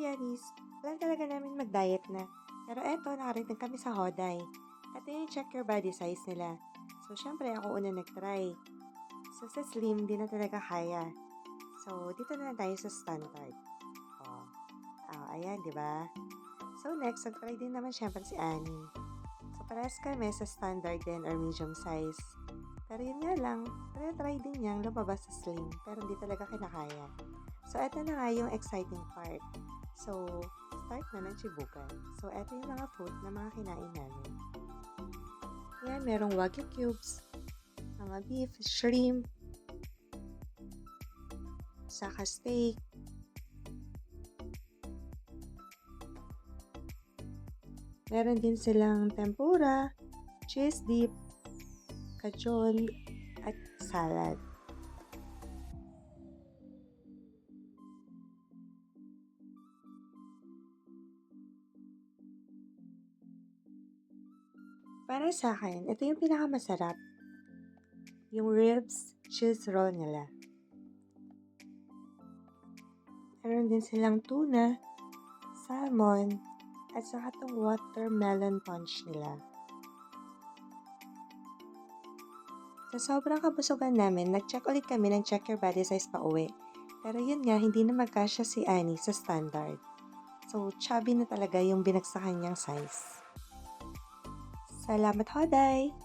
Yanis, plan talaga namin mag-diet na. Pero eto, nakarating kami sa Hoday. Ito yung check your body size nila. So, syempre ako una nag-try. So, sa slim, di na talaga kaya. So, dito na lang tayo sa standard. Oh, ayan, di ba? So, next, nag-try din naman syempre si Annie. So, parehas kami sa standard din or medium size. Pero yun nga lang, try din niyang lumabas sa slim, pero hindi talaga kinakaya. So, eto na nga yung exciting part. So, start na ng chibukan. So, eto yung mga food na mga kinain namin. Yan, merong wagyu cubes, mga beef, shrimp, saka steak, meron din silang tempura, cheese dip, kachon, at salad. Para sa akin, ito yung pinakamasarap. Yung ribs, cheese roll nila. Meron din silang tuna, salmon, at saka itong watermelon punch nila. Sa sobrang kabusugan namin, nag-check ulit kami ng check your body size pa uwi. Pero yun nga, hindi na magkasya si Annie sa standard. So, chubby na talaga yung binagsakan niyang size. Salamat, Hoday!